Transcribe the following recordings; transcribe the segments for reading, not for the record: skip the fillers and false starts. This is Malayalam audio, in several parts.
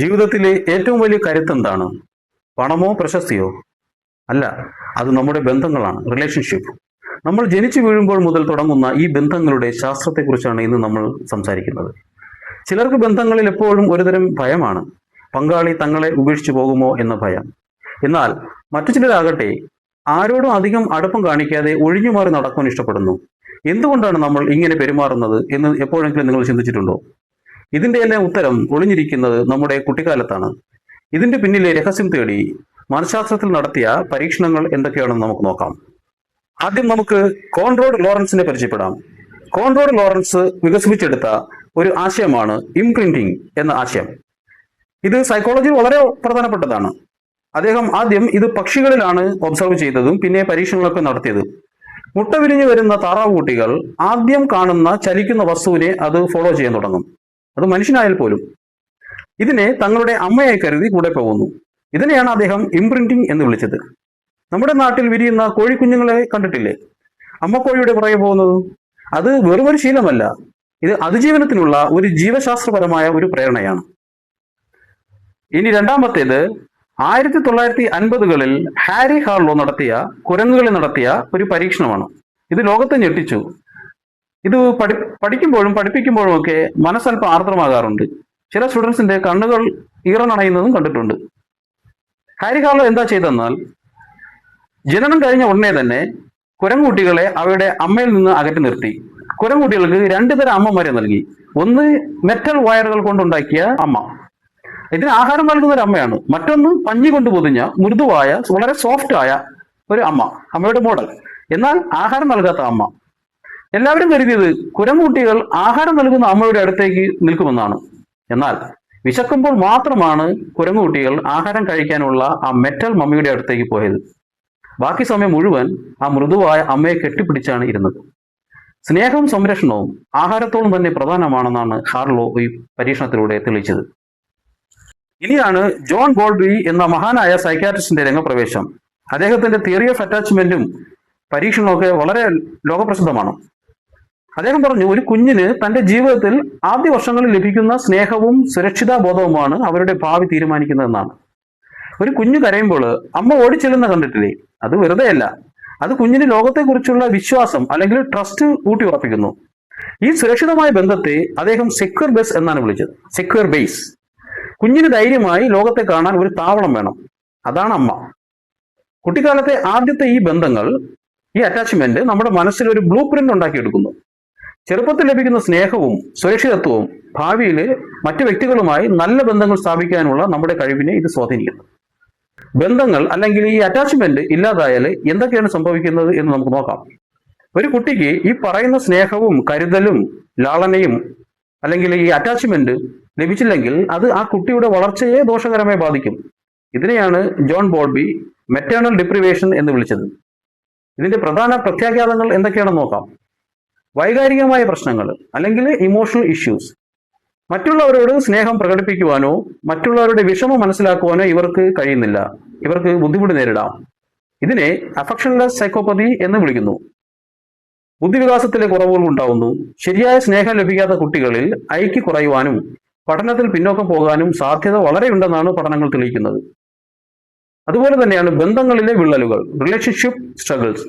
ജീവിതത്തിലെ ഏറ്റവും വലിയ കരുത്തെന്താണ്? പണമോ പ്രശസ്തിയോ? അല്ല, അത് നമ്മുടെ ബന്ധങ്ങളാണ്, റിലേഷൻഷിപ്പ്. നമ്മൾ ജനിച്ചു വീഴുമ്പോൾ മുതൽ തുടങ്ങുന്ന ഈ ബന്ധങ്ങളുടെ ശാസ്ത്രത്തെക്കുറിച്ചാണ് ഇന്ന് നമ്മൾ സംസാരിക്കുന്നത്. ചിലർക്ക് ബന്ധങ്ങളിൽ എപ്പോഴും ഒരുതരം ഭയമാണ്, പങ്കാളി തങ്ങളെ ഉപേക്ഷിച്ചു പോകുമോ എന്ന ഭയം. എന്നാൽ മറ്റു ചിലരാകട്ടെ ആരോടും അധികം അടുപ്പം കാണിക്കാതെ ഒഴിഞ്ഞുമാറി നടക്കുവാൻ ഇഷ്ടപ്പെടുന്നു. എന്തുകൊണ്ടാണ് നമ്മൾ ഇങ്ങനെ പെരുമാറുന്നത് എന്ന് എപ്പോഴെങ്കിലും നിങ്ങൾ ചിന്തിച്ചിട്ടുണ്ടോ? ഇതിന്റെ എല്ലാം ഉത്തരം ഒളിഞ്ഞിരിക്കുന്നത് നമ്മുടെ കുട്ടിക്കാലത്താണ്. ഇതിന്റെ പിന്നിലെ രഹസ്യം തേടി മനഃശാസ്ത്രത്തിൽ നടത്തിയ പരീക്ഷണങ്ങൾ എന്തൊക്കെയാണെന്ന് നമുക്ക് നോക്കാം. ആദ്യം നമുക്ക് കോൺറോഡ് ലോറൻസിനെ പരിചയപ്പെടാം. കോൺറോഡ് ലോറൻസ് വികസിപ്പിച്ചെടുത്ത ഒരു ആശയമാണ് ഇംപ്രിന്റിംഗ് എന്ന ആശയം. ഇത് സൈക്കോളജിയിൽ വളരെ പ്രധാനപ്പെട്ടതാണ്. അദ്ദേഹം ആദ്യം ഇത് പക്ഷികളിലാണ് ഒബ്സർവ് ചെയ്തതും പിന്നെ പരീക്ഷണങ്ങളൊക്കെ നടത്തിയതും. മുട്ട വിരിഞ്ഞു വരുന്ന താറാവ് കുട്ടികൾ ആദ്യം കാണുന്ന ചലിക്കുന്ന വസ്തുവിനെ അത് ഫോളോ ചെയ്യാൻ തുടങ്ങും. അത് മനുഷ്യനായാൽ പോലും ഇതിനെ തങ്ങളുടെ അമ്മയായി കരുതി കൂടെ പോകുന്നു. ഇതിനെയാണ് അദ്ദേഹം ഇംപ്രിന്റിംഗ് എന്ന് വിളിച്ചത്. നമ്മുടെ നാട്ടിൽ വിരിയുന്ന കോഴിക്കുഞ്ഞുങ്ങളെ കണ്ടിട്ടില്ലേ? അമ്മക്കോഴിയുടെ പുറകെ പോകുന്നത്. അത് വെറുമൊരു ശീലമല്ല, ഇത് അതിജീവനത്തിനുള്ള ഒരു ജീവശാസ്ത്രപരമായ ഒരു പ്രേരണയാണ്. ഇനി രണ്ടാമത്തേത് 1950കളിൽ ഹാരി ഹാർലോ നടത്തിയ കുരങ്ങുകളിൽ നടത്തിയ ഒരു പരീക്ഷണമാണ്. ഇത് ലോകത്തെ ഞെട്ടിച്ചു. ഇത് പഠിക്കുമ്പോഴും പഠിപ്പിക്കുമ്പോഴും ഒക്കെ മനസ്സൽപ്പം ആർദ്രമാകാറുണ്ട്. ചില സ്റ്റുഡൻസിന്റെ കണ്ണുകൾ ഈറനണയുന്നതും കണ്ടിട്ടുണ്ട്. ഹാരി ഹാർലോ എന്താ ചെയ്തെന്നാൽ, ജനനം കഴിഞ്ഞ ഉടനെ തന്നെ കുരങ്ങുകുട്ടികളെ അവയുടെ അമ്മയിൽ നിന്ന് അകറ്റി നിർത്തി. കുരങ്ങുകുട്ടികൾക്ക് രണ്ടു തരം അമ്മമാരെ നൽകി. ഒന്ന് മെറ്റൽ വയറുകൾ കൊണ്ടുണ്ടാക്കിയ അമ്മ, ഇതിന് ആഹാരം നൽകുന്ന ഒരു അമ്മയാണ്. മറ്റൊന്ന് പഞ്ഞി കൊണ്ട് പൊതിഞ്ഞ മൃദുവായ വളരെ സോഫ്റ്റ് ആയ ഒരു അമ്മ, അമ്മയുടെ മോഡൽ. എന്നാൽ ആഹാരം നൽകാത്ത അമ്മ. എല്ലാവരും കരുതിയത് കുരങ്ങുകുട്ടികൾ ആഹാരം നൽകുന്ന അമ്മയുടെ അടുത്തേക്ക് നിൽക്കുമെന്നാണ്. എന്നാൽ വിശക്കുമ്പോൾ മാത്രമാണ് കുരങ്ങുകുട്ടികൾ ആഹാരം കഴിക്കാനുള്ള ആ മെറ്റൽ മമ്മിയുടെ അടുത്തേക്ക് പോയത്. ബാക്കി സമയം മുഴുവൻ ആ മൃദുവായ അമ്മയെ കെട്ടിപ്പിടിച്ചാണ് ഇരുന്നത്. സ്നേഹവും സംരക്ഷണവും ആഹാരത്തോളം തന്നെ പ്രധാനമാണെന്നാണ് ഹാർലോ ഈ പരീക്ഷണത്തിലൂടെ തെളിയിച്ചത്. ഇനിയാണ് ജോൺ ബോൾബി എന്ന മഹാനായ സൈക്യാട്രിസ്റ്റിന്റെ രംഗപ്രവേശം. അദ്ദേഹത്തിന്റെ തിയറി ഓഫ് അറ്റാച്ച്മെന്റും പരീക്ഷണമൊക്കെ വളരെ ലോകപ്രസിദ്ധമാണ്. അദ്ദേഹം പറഞ്ഞു, ഒരു കുഞ്ഞിന് തന്റെ ജീവിതത്തിൽ ആദ്യ വർഷങ്ങളിൽ ലഭിക്കുന്ന സ്നേഹവും സുരക്ഷിതാബോധവുമാണ് അവരുടെ ഭാവി തീരുമാനിക്കുന്നതെന്നാണ്. ഒരു കുഞ്ഞു കരയുമ്പോൾ അമ്മ ഓടിച്ചെല്ലുന്ന കണ്ടിട്ടില്ലേ? അത് വെറുതെയല്ല, അത് കുഞ്ഞിന് ലോകത്തെക്കുറിച്ചുള്ള വിശ്വാസം അല്ലെങ്കിൽ ട്രസ്റ്റ് ഊട്ടി ഉറപ്പിക്കുന്നു. ഈ സുരക്ഷിതമായ ബന്ധത്തെ അദ്ദേഹം സെക്യൂർ ബേസ് എന്നാണ് വിളിച്ചത്. Secure base. കുഞ്ഞിന് ധൈര്യമായി ലോകത്തെ കാണാൻ ഒരു താവളം വേണം, അതാണ് അമ്മ. കുട്ടിക്കാലത്തെ ആദ്യത്തെ ഈ ബന്ധങ്ങൾ, ഈ അറ്റാച്ച്മെന്റ് നമ്മുടെ മനസ്സിൽ ഒരു ബ്ലൂ പ്രിന്റ് ഉണ്ടാക്കിയെടുക്കുന്നു. ചെറുപ്പത്തിൽ ലഭിക്കുന്ന സ്നേഹവും സുരക്ഷിതത്വവും ഭാവിയിൽ മറ്റു വ്യക്തികളുമായി നല്ല ബന്ധങ്ങൾ സ്ഥാപിക്കാനുള്ള നമ്മുടെ കഴിവിനെ ഇത് സ്വാധീനിക്കുന്നു. ബന്ധങ്ങൾ അല്ലെങ്കിൽ ഈ അറ്റാച്ച്മെന്റ് ഇല്ലാതായാൽ എന്തൊക്കെയാണ് സംഭവിക്കുന്നത് എന്ന് നമുക്ക് നോക്കാം. ഒരു കുട്ടിക്ക് ഈ പറയുന്ന സ്നേഹവും കരുതലും ലാളനയും അല്ലെങ്കിൽ ഈ അറ്റാച്ച്മെന്റ് ലഭിച്ചില്ലെങ്കിൽ അത് ആ കുട്ടിയുടെ വളർച്ചയെ ദോഷകരമായി ബാധിക്കും. ഇതിനെയാണ് ജോൺ ബോൾബി മെറ്റേണൽ ഡിപ്രിവേഷൻ എന്ന് വിളിച്ചത്. ഇതിന്റെ പ്രധാന പ്രത്യാഘാതങ്ങൾ എന്തൊക്കെയാണെന്ന് നോക്കാം. വൈകാരികമായ പ്രശ്നങ്ങൾ അല്ലെങ്കിൽ ഇമോഷണൽ ഇഷ്യൂസ്. മറ്റുള്ളവരോട് സ്നേഹം പ്രകടിപ്പിക്കുവാനോ മറ്റുള്ളവരുടെ വിഷമം മനസ്സിലാക്കുവാനോ ഇവർക്ക് കഴിയുന്നില്ല. ഇവർക്ക് ബുദ്ധിമുട്ട് നേരിടാം. ഇതിനെ അഫക്ഷൻലെസ് സൈക്കോപ്പതി എന്ന് വിളിക്കുന്നു. ബുദ്ധിവികാസത്തിലെ കുറവുകൾ ഉണ്ടാവുന്നു. ശരിയായ സ്നേഹം ലഭിക്കാത്ത കുട്ടികളിൽ ഐക്യ കുറയുവാനും പഠനത്തിൽ പിന്നോക്കം പോകാനും സാധ്യത വളരെയുണ്ടെന്നാണ് പഠനങ്ങൾ തെളിയിക്കുന്നത്. അതുപോലെ തന്നെയാണ് ബന്ധങ്ങളിലെ വിള്ളലുകൾ, റിലേഷൻഷിപ്പ് സ്ട്രഗിൾസ്.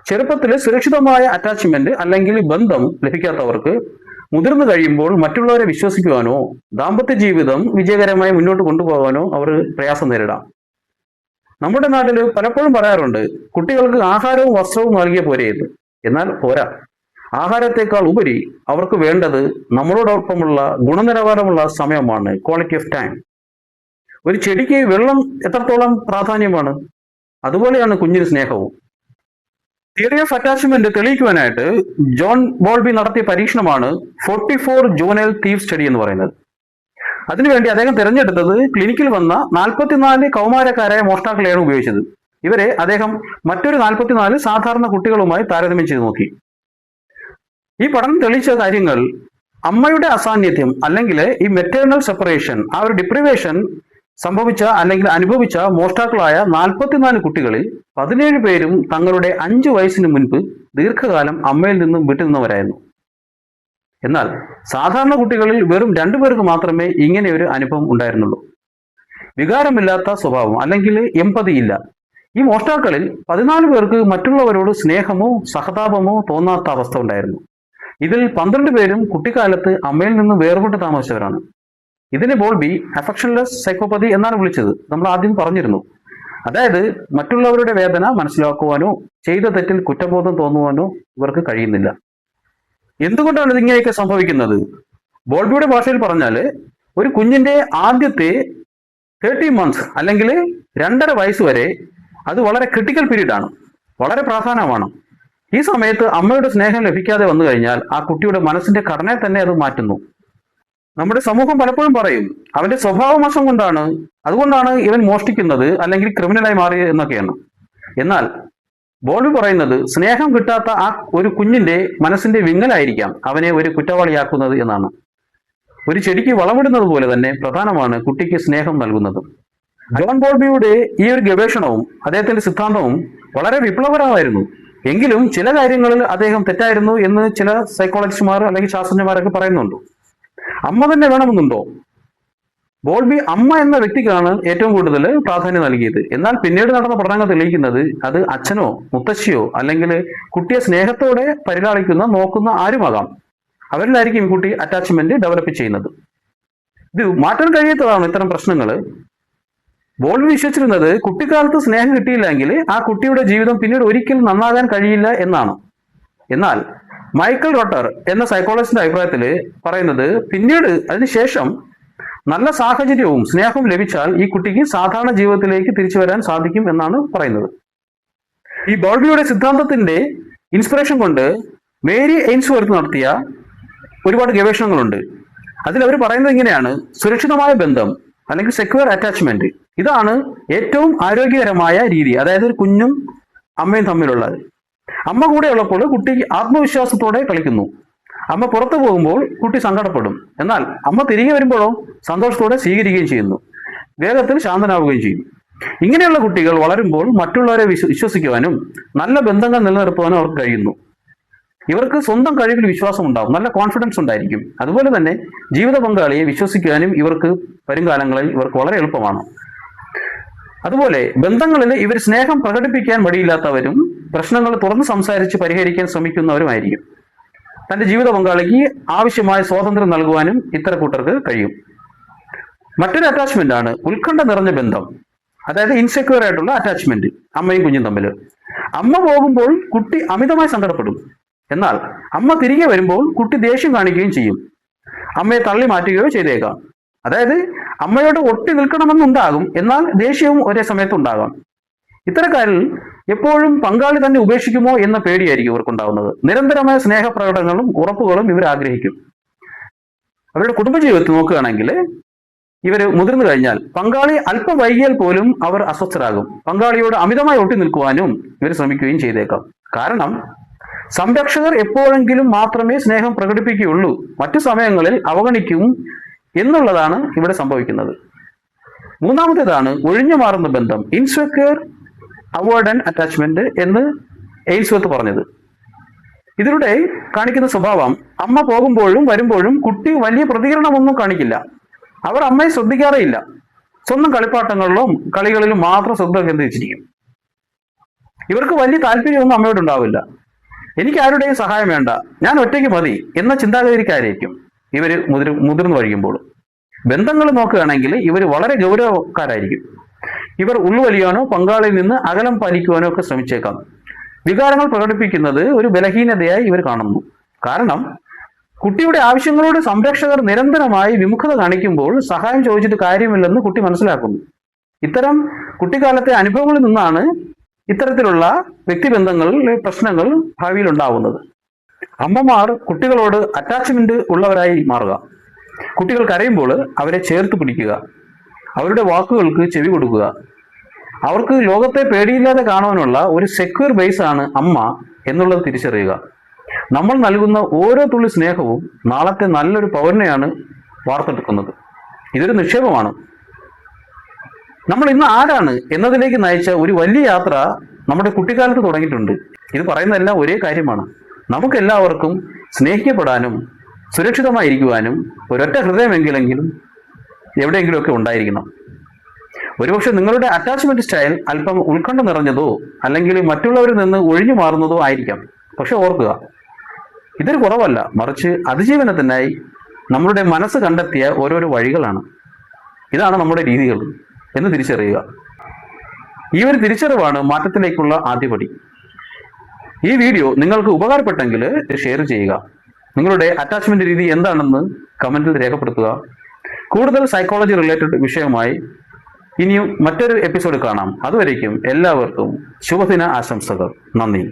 ചെറുപ്പത്തിൽ സുരക്ഷിതമായ അറ്റാച്ച്മെന്റ് അല്ലെങ്കിൽ ബന്ധം ലഭിക്കാത്തവർക്ക് മുതിർന്നു കഴിയുമ്പോൾ മറ്റുള്ളവരെ വിശ്വസിക്കുവാനോ ദാമ്പത്യ ജീവിതം വിജയകരമായി മുന്നോട്ട് കൊണ്ടുപോകാനോ അവർ പ്രയാസം നേരിടാം. നമ്മുടെ നാട്ടിൽ പലപ്പോഴും പറയാറുണ്ട്, കുട്ടികൾക്ക് ആഹാരവും വസ്ത്രവും നൽകിയ പോരെയെന്ന്. എന്നാൽ പോരാ. ആഹാരത്തെക്കാൾ ഉപരി അവർക്ക് വേണ്ടത് നമ്മളോടൊപ്പമുള്ള ഗുണനിലവാരമുള്ള സമയമാണ്, ക്വാളിറ്റി ഓഫ് ടൈം. ഒരു ചെടിക്ക് വെള്ളം എത്രത്തോളം പ്രാധാന്യമാണ്, അതുപോലെയാണ് കുഞ്ഞിന് സ്നേഹവും. തിയറി ഓഫ് അറ്റാച്ച്മെന്റ് തെളിയിക്കുവാനായിട്ട് ജോൺ ബോൾബി നടത്തിയ പരീക്ഷണമാണ് 44 ജുവനൈൽ തീവ് സ്റ്റഡി എന്ന് പറയുന്നത്. അതിനുവേണ്ടി അദ്ദേഹം തിരഞ്ഞെടുത്തത് ക്ലിനിക്കിൽ വന്ന 44 കൗമാരക്കാരായ മോഷ്ടാക്കളെയാണ് ഉപയോഗിച്ചത്. ഇവരെ അദ്ദേഹം മറ്റൊരു 44 സാധാരണ കുട്ടികളുമായി താരതമ്യം ചെയ്ത് നോക്കി. ഈ പഠനം തെളിയിച്ച കാര്യങ്ങൾ, അമ്മയുടെ അസാന്നിധ്യം അല്ലെങ്കിൽ ഈ മെറ്റേണൽ സെപ്പറേഷൻ, ആ ഒരു ഡിപ്രിവേഷൻ സംഭവിച്ച അല്ലെങ്കിൽ അനുഭവിച്ച മോഷ്ടാക്കളായ 44 കുട്ടികളിൽ 17 പേരും തങ്ങളുടെ 5 വയസ്സിന് മുൻപ് ദീർഘകാലം അമ്മയിൽ നിന്നും വിട്ടുനിന്നവരായിരുന്നു. എന്നാൽ സാധാരണ കുട്ടികളിൽ വെറും 2 പേർക്ക് മാത്രമേ ഇങ്ങനെ ഒരു അനുഭവം ഉണ്ടായിരുന്നുള്ളൂ. വികാരമില്ലാത്ത സ്വഭാവം അല്ലെങ്കിൽ എമ്പതി ഇല്ല. ഈ മോഷ്ടാക്കളിൽ 14 പേർക്ക് മറ്റുള്ളവരോട് സ്നേഹമോ സഹതാപമോ തോന്നാത്ത അവസ്ഥ ഉണ്ടായിരുന്നു. ഇതിൽ 12 പേരും കുട്ടിക്കാലത്ത് അമ്മയിൽ നിന്ന് വേർപെട്ട് താമസിച്ചവരാണ്. ഇതിനെ ബോൾബി അഫക്ഷൻലെസ് സൈക്കോപ്പതി എന്നാണ് വിളിച്ചത്. നമ്മൾ ആദ്യം പറഞ്ഞിരുന്നു. അതായത് മറ്റുള്ളവരുടെ വേദന മനസ്സിലാക്കുവാനോ ചെയ്ത തെറ്റിൽ കുറ്റബോധം തോന്നുവാനോ ഇവർക്ക് കഴിയുന്നില്ല. എന്തുകൊണ്ടാണ് ഇതിങ്ങനെയൊക്കെ സംഭവിക്കുന്നത്? ബോൾബിയുടെ ഭാഷയിൽ പറഞ്ഞാൽ ഒരു കുഞ്ഞിന്റെ ആദ്യത്തെ 30 മന്ത്സ് അല്ലെങ്കിൽ 2.5 വയസ്സ് വരെ അത് വളരെ ക്രിട്ടിക്കൽ പീരീഡ് ആണ്, വളരെ പ്രാധാന്യമാണ്. ഈ സമയത്ത് അമ്മയുടെ സ്നേഹം ലഭിക്കാതെ വന്നു കഴിഞ്ഞാൽ ആ കുട്ടിയുടെ മനസ്സിന്റെ ഘടനയെ തന്നെ അത് മാറ്റുന്നു. നമ്മുടെ സമൂഹം പലപ്പോഴും പറയും അവന്റെ സ്വഭാവമോശം കൊണ്ടാണ്, അതുകൊണ്ടാണ് ഇവൻ മോഷ്ടിക്കുന്നത് അല്ലെങ്കിൽ ക്രിമിനലായി മാറിയത് എന്നൊക്കെയാണ്. എന്നാൽ ബോൾബി പറയുന്നത് സ്നേഹം കിട്ടാത്ത ആ ഒരു കുഞ്ഞിന്റെ മനസ്സിന്റെ വിങ്ങലായിരിക്കാം അവനെ ഒരു കുറ്റവാളിയാക്കുന്നത് എന്നാണ്. ഒരു ചെടിക്ക് വളമിടുന്നത് പോലെ തന്നെ പ്രധാനമാണ് കുട്ടിക്ക് സ്നേഹം നൽകുന്നത്. ജോൺ ബോൾബിയുടെ ഈ ഒരു ഗവേഷണവും അദ്ദേഹത്തിന്റെ സിദ്ധാന്തവും വളരെ വിപ്ലവകരമായിരുന്നു. എങ്കിലും ചില കാര്യങ്ങളിൽ അദ്ദേഹം തെറ്റായിരുന്നു എന്ന് ചില സൈക്കോളജിസ്റ്റുമാർ അല്ലെങ്കിൽ ശാസ്ത്രജ്ഞന്മാരൊക്കെ പറയുന്നുണ്ട്. അമ്മ തന്നെ വേണമെന്നുണ്ടോ? ബോൾബി അമ്മ എന്ന വ്യക്തിക്കാണ് ഏറ്റവും കൂടുതൽ പ്രാധാന്യം നൽകിയത്. എന്നാൽ പിന്നീട് നടന്ന പഠനങ്ങൾ തെളിയിക്കുന്നത് അത് അച്ഛനോ മുത്തശ്ശിയോ അല്ലെങ്കിൽ കുട്ടിയെ സ്നേഹത്തോടെ പരിലാളിക്കുന്ന നോക്കുന്ന ആരുമാകാം. അവരിലായിരിക്കും ഈ കുട്ടി അറ്റാച്ച്മെന്റ് ഡെവലപ്പ് ചെയ്യുന്നത്. ഇത് മാറ്റാൻ കഴിയാത്തതാണ് ഇത്തരം പ്രശ്നങ്ങൾ. ബോൾബി വിശ്വസിച്ചിരുന്നത് കുട്ടിക്കാലത്ത് സ്നേഹം കിട്ടിയില്ലെങ്കിൽ ആ കുട്ടിയുടെ ജീവിതം പിന്നീട് ഒരിക്കലും നന്നാകാൻ കഴിയില്ല എന്നാണ്. എന്നാൽ മൈക്കൽ റോട്ടർ എന്ന സൈക്കോളജിസ്റ്റിന്റെ അഭിപ്രായത്തിൽ പറയുന്നത് പിന്നീട് അതിനുശേഷം നല്ല സാഹചര്യവും സ്നേഹവും ലഭിച്ചാൽ ഈ കുട്ടിക്ക് സാധാരണ ജീവിതത്തിലേക്ക് തിരിച്ചു വരാൻ സാധിക്കും എന്നാണ് പറയുന്നത്. ഈ ബോൾബിയുടെ സിദ്ധാന്തത്തിന്റെ ഇൻസ്പിറേഷൻ കൊണ്ട് മേരി എയിൻസ്വർത്ത് നടത്തിയ ഒരുപാട് ഗവേഷണങ്ങളുണ്ട്. അതിൽ അവർ പറയുന്നത് ഇങ്ങനെയാണ്: സുരക്ഷിതമായ ബന്ധം അല്ലെങ്കിൽ സെക്യൂർ അറ്റാച്ച്മെന്റ്, ഇതാണ് ഏറ്റവും ആരോഗ്യകരമായ രീതി. അതായത് ഒരു കുഞ്ഞും അമ്മയും തമ്മിലുള്ളത്. അമ്മ കൂടെ ഉള്ളപ്പോൾ കുട്ടി ആത്മവിശ്വാസത്തോടെ കളിക്കുന്നു. അമ്മ പുറത്തു പോകുമ്പോൾ കുട്ടി സങ്കടപ്പെടും. എന്നാൽ അമ്മ തിരികെ വരുമ്പോഴോ സന്തോഷത്തോടെ സ്വീകരിക്കുകയും ചെയ്യുന്നു, വേഗത്തിൽ ശാന്തനാവുകയും ചെയ്യും. ഇങ്ങനെയുള്ള കുട്ടികൾ വളരുമ്പോൾ മറ്റുള്ളവരെ വിശ്വസിക്കുവാനും നല്ല ബന്ധങ്ങൾ നിലനിർത്തുവാനും അവർക്ക് കഴിയുന്നു. ഇവർക്ക് സ്വന്തം കഴിവിൽ വിശ്വാസം ഉണ്ടാവും, നല്ല കോൺഫിഡൻസ് ഉണ്ടായിരിക്കും. അതുപോലെ തന്നെ ജീവിത പങ്കാളിയെ വിശ്വസിക്കാനും ഇവർക്ക് വരുംകാലങ്ങളിൽ ഇവർക്ക് വളരെ എളുപ്പമാണ്. അതുപോലെ ബന്ധങ്ങളിൽ ഇവർ സ്നേഹം പ്രകടിപ്പിക്കാൻ മടിയില്ലാത്തവരും പ്രശ്നങ്ങൾ തുറന്ന് സംസാരിച്ച് പരിഹരിക്കാൻ ശ്രമിക്കുന്നവരുമായിരിക്കും. തന്റെ ജീവിത പങ്കാളിക്ക് ആവശ്യമായ സ്വാതന്ത്ര്യം നൽകുവാനും ഇത്തരം കൂട്ടർക്ക് കഴിയും. മറ്റൊരു അറ്റാച്ച്മെന്റ് ആണ് ഉത്കണ്ഠ നിറഞ്ഞ ബന്ധം, അതായത് ഇൻസെക്യൂർ ആയിട്ടുള്ള അറ്റാച്ച്മെന്റ്. അമ്മയും കുഞ്ഞും തമ്മിൽ അമ്മ പോകുമ്പോൾ കുട്ടി അമിതമായി സങ്കടപ്പെടും. എന്നാൽ അമ്മ തിരികെ വരുമ്പോൾ കുട്ടി ദേഷ്യം കാണിക്കുകയും ചെയ്യും. അമ്മയെ തള്ളി മാറ്റുകയോ ചെയ്തേക്കാം. അതായത് അമ്മയോട് ഒട്ടി നിൽക്കണമെന്നുണ്ടാകും, എന്നാൽ ദേഷ്യവും ഒരേ സമയത്ത് ഉണ്ടാകാം. ഇത്തരക്കാരിൽ എപ്പോഴും പങ്കാളി തന്നെ ഉപേക്ഷിക്കുമോ എന്ന പേടിയായിരിക്കും ഇവർക്കുണ്ടാകുന്നത്. നിരന്തരമായ സ്നേഹപ്രകടനങ്ങളും ഉറപ്പുകളും ഇവർ ആഗ്രഹിക്കും. അവരുടെ കുടുംബജീവിതത്തിൽ നോക്കുകയാണെങ്കിൽ ഇവർ മുതിർന്നു കഴിഞ്ഞാൽ പങ്കാളി അല്പം വൈകിയാൽ പോലും അവർ അസ്വസ്ഥരാകും. പങ്കാളിയോട് അമിതമായി ഒട്ടി നിൽക്കുവാനും ഇവർ ശ്രമിക്കുകയും ചെയ്തേക്കാം. കാരണം സംരക്ഷകർ എപ്പോഴെങ്കിലും മാത്രമേ സ്നേഹം പ്രകടിപ്പിക്കുകയുള്ളൂ, മറ്റു സമയങ്ങളിൽ അവഗണിക്കും എന്നുള്ളതാണ് ഇവിടെ സംഭവിക്കുന്നത്. മൂന്നാമത്തേതാണ് ഒഴിഞ്ഞു മാറുന്ന ബന്ധം, ഇൻസെക്യൂർ അവോയ്ഡന്റ് അറ്റാച്ച്മെന്റ് എന്ന് എയിൻസ്വർത്ത് പറഞ്ഞത്. ഇതിലൂടെ കാണിക്കുന്ന സ്വഭാവം, അമ്മ പോകുമ്പോഴും വരുമ്പോഴും കുട്ടി വലിയ പ്രതികരണമൊന്നും കാണിക്കില്ല. അവർ അമ്മയെ ശ്രദ്ധിക്കാറേയില്ല. സ്വന്തം കളിപ്പാട്ടങ്ങളിലും കളികളിലും മാത്രം ശ്രദ്ധ കേന്ദ്രീകരിച്ചിരിക്കും. ഇവർക്ക് വലിയ താല്പര്യമൊന്നും അമ്മയോട് ഉണ്ടാവില്ല. എനിക്ക് ആരുടെയും സഹായം വേണ്ട, ഞാൻ ഒറ്റയ്ക്ക് മതി എന്ന ചിന്താഗതിക്കാരായിരിക്കും ഇവർ മുതിർന്നു കഴിയുമ്പോൾ. ബന്ധങ്ങൾ നോക്കുകയാണെങ്കിൽ ഇവർ വളരെ ഗൗരവക്കാരായിരിക്കും. ഇവർ ഉൾവലിയാനോ പങ്കാളിയിൽ നിന്ന് അകലം പാലിക്കുവാനോ ഒക്കെ ശ്രമിച്ചേക്കാം. വികാരങ്ങൾ പ്രകടിപ്പിക്കുന്നത് ഒരു ബലഹീനതയായി ഇവർ കാണുന്നു. കാരണം കുട്ടിയുടെ ആവശ്യങ്ങളോട് സംരക്ഷകർ നിരന്തരമായി വിമുഖത കാണിക്കുമ്പോൾ സഹായം ചോദിച്ചിട്ട് കാര്യമില്ലെന്ന് കുട്ടി മനസ്സിലാക്കുന്നു. ഇത്തരം കുട്ടിക്കാലത്തെ അനുഭവങ്ങളിൽ നിന്നാണ് ഇത്തരത്തിലുള്ള വ്യക്തിബന്ധങ്ങളിലെ പ്രശ്നങ്ങൾ ഭാവിയിൽ ഉണ്ടാവുന്നത്. അമ്മമാർ കുട്ടികളോട് അറ്റാച്ച്മെന്റ് ഉള്ളവരായി മാറുക. കുട്ടികൾ കരയുമ്പോൾ അവരെ ചേർത്ത് പിടിക്കുക, അവരുടെ വാക്കുകൾക്ക് ചെവി കൊടുക്കുക. അവർക്ക് ലോകത്തെ പേടിയില്ലാതെ കാണുവാനുള്ള ഒരു സെക്യൂർ ബേസ് ആണ് അമ്മ എന്നുള്ളത് തിരിച്ചറിയുക. നമ്മൾ നൽകുന്ന ഓരോ തുള്ളി സ്നേഹവും നാളത്തെ നല്ലൊരു പൗരനെയാണ് വാർത്തെടുക്കുന്നത്. ഇതൊരു നിക്ഷേപമാണ്. നമ്മൾ ഇന്ന് ആരാണ് എന്നതിലേക്ക് നയിച്ച ഒരു വലിയ യാത്ര നമ്മുടെ കുട്ടിക്കാലത്ത് തുടങ്ങിയിട്ടുണ്ട്. ഇത് പറയുന്നതെല്ലാം ഒരേ കാര്യമാണ്. നമുക്കെല്ലാവർക്കും സ്നേഹിക്കപ്പെടാനും സുരക്ഷിതമായിരിക്കുവാനും ഒരൊറ്റ ഹൃദയമെങ്കിലും എവിടെയെങ്കിലുമൊക്കെ ഉണ്ടായിരിക്കണം. ഒരുപക്ഷെ നിങ്ങളുടെ അറ്റാച്ച്മെന്റ് സ്റ്റൈൽ അല്പം ഉത്കണ്ഠ നിറഞ്ഞതോ അല്ലെങ്കിൽ മറ്റുള്ളവരിൽ നിന്ന് ഒഴിഞ്ഞു മാറുന്നതോ ആയിരിക്കാം. പക്ഷെ ഓർക്കുക, ഇതൊരു കുറവല്ല, മറിച്ച് അതിജീവനത്തിനായി നമ്മളുടെ മനസ്സ് കണ്ടെത്തിയ ഓരോരോ വഴികളാണ്. ഇതാണ് നമ്മുടെ രീതികൾ എന്ന് തിരിച്ചറിയുക. ഈ ഒരു തിരിച്ചറിവാണ് മാറ്റത്തിലേക്കുള്ള ആദ്യപടി. ഈ വീഡിയോ നിങ്ങൾക്ക് ഉപകാരപ്പെട്ടെങ്കിൽ ഷെയർ ചെയ്യുക. നിങ്ങളുടെ അറ്റാച്ച്മെന്റ് രീതി എന്താണെന്ന് കമന്റിൽ രേഖപ്പെടുത്തുക. കൂടുതൽ സൈക്കോളജി റിലേറ്റഡ് വിഷയവുമായി ഇനിയും മറ്റൊരു എപ്പിസോഡ് കാണാം. അതുവരേക്കും എല്ലാവർക്കും ശുഭദിന ആശംസകൾ. നന്ദി.